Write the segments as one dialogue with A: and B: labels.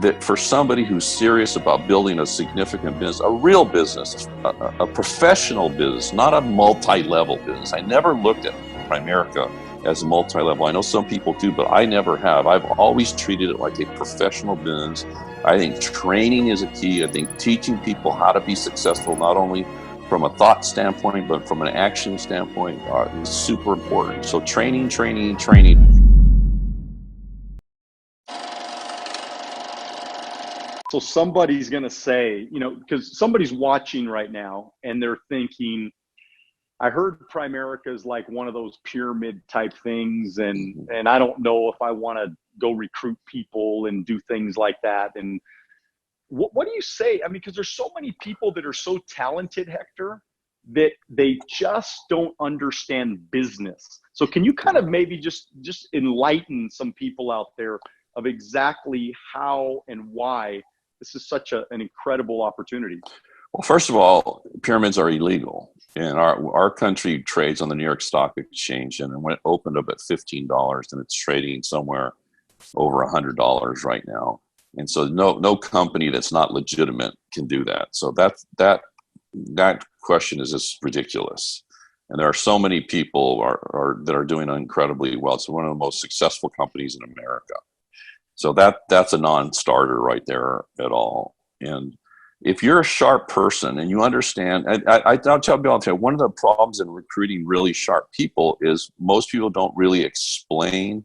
A: that for somebody who's serious about building a significant business, a real business, a professional business, not a multi-level business. I never looked at Primerica as a multi-level. I know some people do, but I never have. I've always treated it like a professional business. I think training is a key. I think teaching people how to be successful, not only from a thought standpoint, but from an action standpoint, is super important. So training.
B: So somebody's going to say, because somebody's watching right now and they're thinking, I heard Primerica is like one of those pyramid type things. And I don't know if I want to go recruit people and do things like that. And what do you say? I mean, because there's so many people that are so talented, Hector, that they just don't understand business. So can you kind of maybe just enlighten some people out there of exactly how and why this is such an incredible opportunity?
A: Well, first of all, pyramids are illegal. And our country trades on the New York Stock Exchange, and when it opened up at $15, and it's trading somewhere over $100 right now. And so no company that's not legitimate can do that. So that question is just ridiculous. And there are so many people that are doing incredibly well. It's one of the most successful companies in America. So that's a non-starter right there at all. And if you're a sharp person and you understand, I'll tell you, one of the problems in recruiting really sharp people is most people don't really explain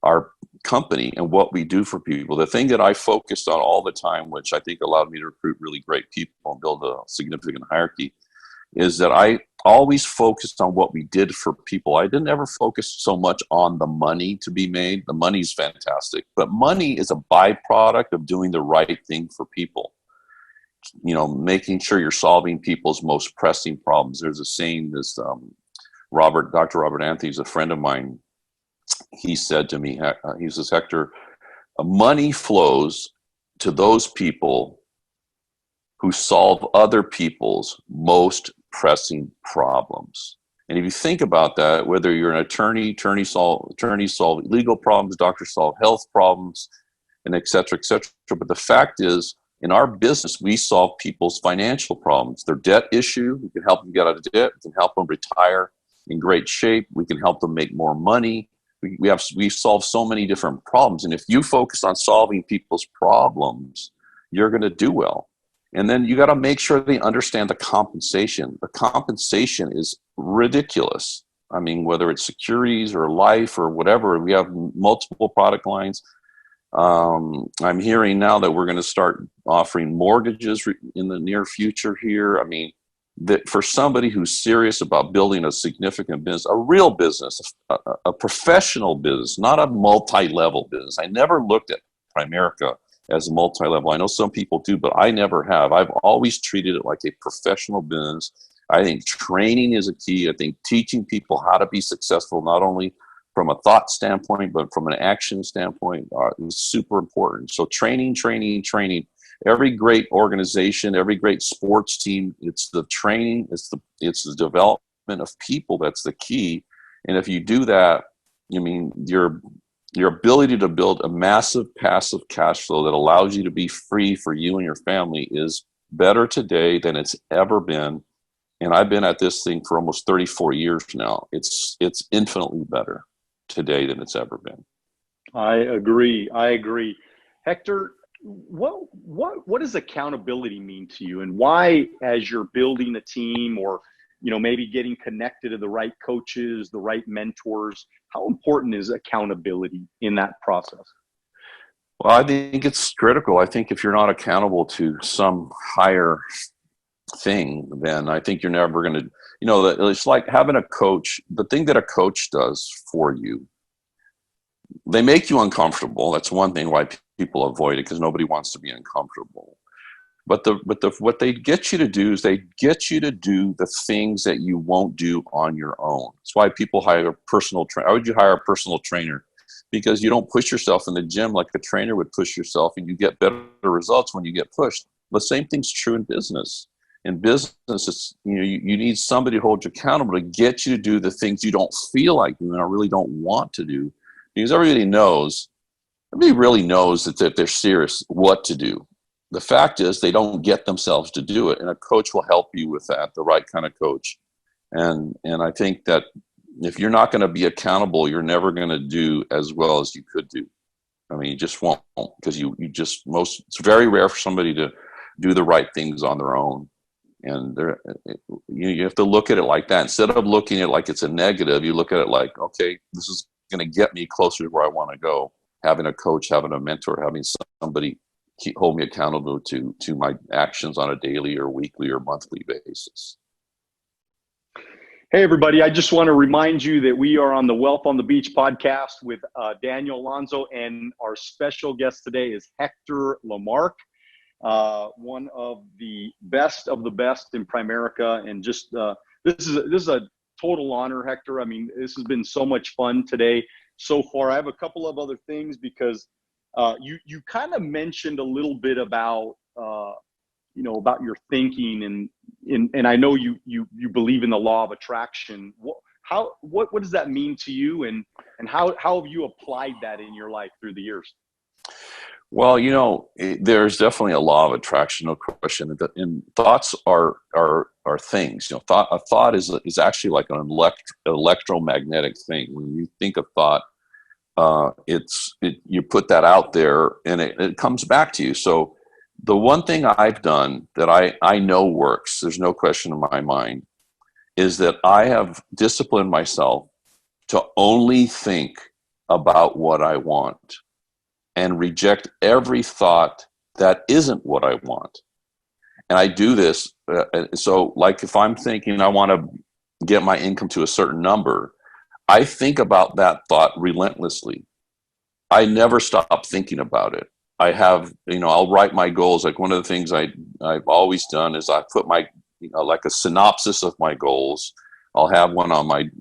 A: our company and what we do for people. The thing that I focused on all the time, which I think allowed me to recruit really great people and build a significant hierarchy, is that I always focused on what we did for people. I didn't ever focus so much on the money to be made. The money's fantastic, but money is a byproduct of doing the right thing for people. Making sure you're solving people's most pressing problems. There's a saying, Dr. Robert Anthony is a friend of mine. He said to me, he says, Hector, money flows to those people who solve other people's most pressing problems. And if you think about that, whether you're an attorneys solve legal problems, doctors solve health problems, and et cetera, et cetera. But the fact is, in our business, we solve people's financial problems. Their debt issue, we can help them get out of debt. We can help them retire in great shape. We can help them make more money. We solve so many different problems. And if you focus on solving people's problems, you're going to do well. And then you got to make sure they understand the compensation. The compensation is ridiculous. I mean, whether it's securities or life or whatever, we have multiple product lines. I'm hearing now that we're going to start offering mortgages in the near future here. I mean, that for somebody who's serious about building a significant business, a real business, a professional business, not a multi-level business. I never looked at Primerica as a multi-level. I know some people do, but I never have. I've always treated it like a professional business. I think training is a key. I think teaching people how to be successful, not only from a thought standpoint, but from an action standpoint, is super important. So training. Every great organization, every great sports team, it's the training, it's the development of people that's the key. And if you do that, your ability to build a massive passive cash flow that allows you to be free for you and your family is better today than it's ever been. And I've been at this thing for almost 34 years now. It's infinitely better today than it's ever been.
B: I agree. Hector, what does accountability mean to you, and why, as you're building a team or maybe getting connected to the right coaches, the right mentors, how important is accountability in that process?
A: Well, I think it's critical. I think if you're not accountable to some higher thing, then I think you're never going to, it's like having a coach. The thing that a coach does for you, they make you uncomfortable. That's one thing why people avoid it, because nobody wants to be uncomfortable. But what they get you to do is they get you to do the things that you won't do on your own. That's why people hire a personal trainer. Why would you hire a personal trainer? Because you don't push yourself in the gym like a trainer would push yourself, and you get better results when you get pushed. The same thing's true in business. In business, it's, you need somebody to hold you accountable to get you to do the things you don't feel like doing or really don't want to do. Because everybody knows Nobody really knows that they're serious what to do. The fact is they don't get themselves to do it, and a coach will help you with that, the right kind of coach. And I think that if you're not going to be accountable, you're never going to do as well as you could do. I mean, you just won't, because it's very rare for somebody to do the right things on their own. And you have to look at it like that. Instead of looking at it like it's a negative, you look at it like, okay, this is going to get me closer to where I want to go. Having a coach, having a mentor, having somebody hold me accountable to my actions on a daily or weekly or monthly basis.
B: Hey, everybody. I just want to remind you that we are on the Wealth on the Beach podcast with Daniel Alonso, and our special guest today is Hector LaMarque, one of the best in Primerica. And just this is a total honor, Hector. I mean, this has been so much fun today so far. I have a couple of other things because you kind of mentioned a little bit about about your thinking, and I know you believe in the law of attraction. What does that mean to you, and how have you applied that in your life through the years?
A: Well, there's definitely a law of attraction, no question. And thoughts are things. A thought is actually like an electromagnetic thing. When you think of thought, you put that out there, and it comes back to you. So the one thing I've done that I know works, there's no question in my mind, is that I have disciplined myself to only think about what I want and reject every thought that isn't what I want. And I do this. So like if I'm thinking I want to get my income to a certain number, I think about that thought relentlessly. I never stop thinking about it. I have, I'll write my goals. Like one of the things I've always done is I put my, like a synopsis of my goals. I'll have one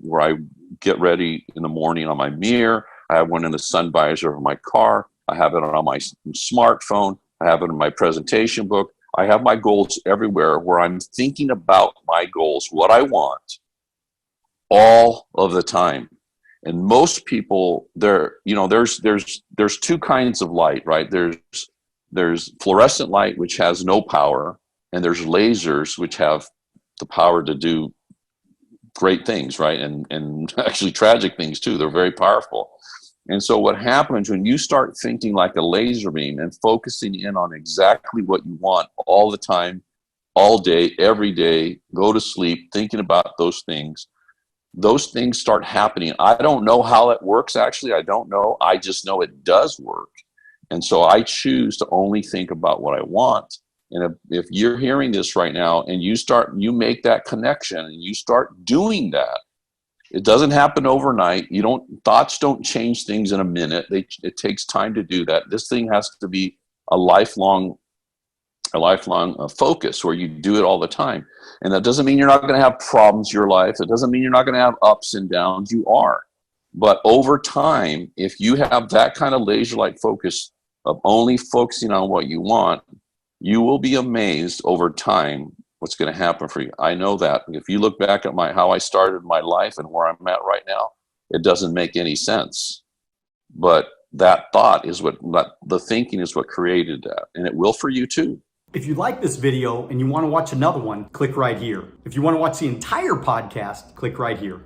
A: where I get ready in the morning on my mirror. I have one in the sun visor of my car. I have it on my smartphone. I have it in my presentation book. I have my goals everywhere where I'm thinking about my goals, what I want, all of the time. And most people, there's two kinds of light, right? There's fluorescent light, which has no power, and there's lasers, which have the power to do great things, right? And actually tragic things too. They're very powerful. And so what happens when you start thinking like a laser beam and focusing in on exactly what you want all the time, all day, every day, go to sleep, thinking about those things start happening. I don't know how it works, actually. I don't know. I just know it does work. And so I choose to only think about what I want. And if you're hearing this right now and you make that connection and you start doing that, it doesn't happen overnight. Thoughts don't change things in a minute. It takes time to do that. This thing has to be a lifelong focus where you do it all the time. And that doesn't mean you're not going to have problems in your life. It doesn't mean you're not going to have ups and downs. You are. But over time, if you have that kind of laser-like focus of only focusing on what you want, you will be amazed over time what's going to happen for you. I know that. If you look back at how I started my life and where I'm at right now, it doesn't make any sense. But that thought is the thinking is what created that. And it will for you too.
C: If you like this video and you want to watch another one, click right here. If you want to watch the entire podcast, click right here.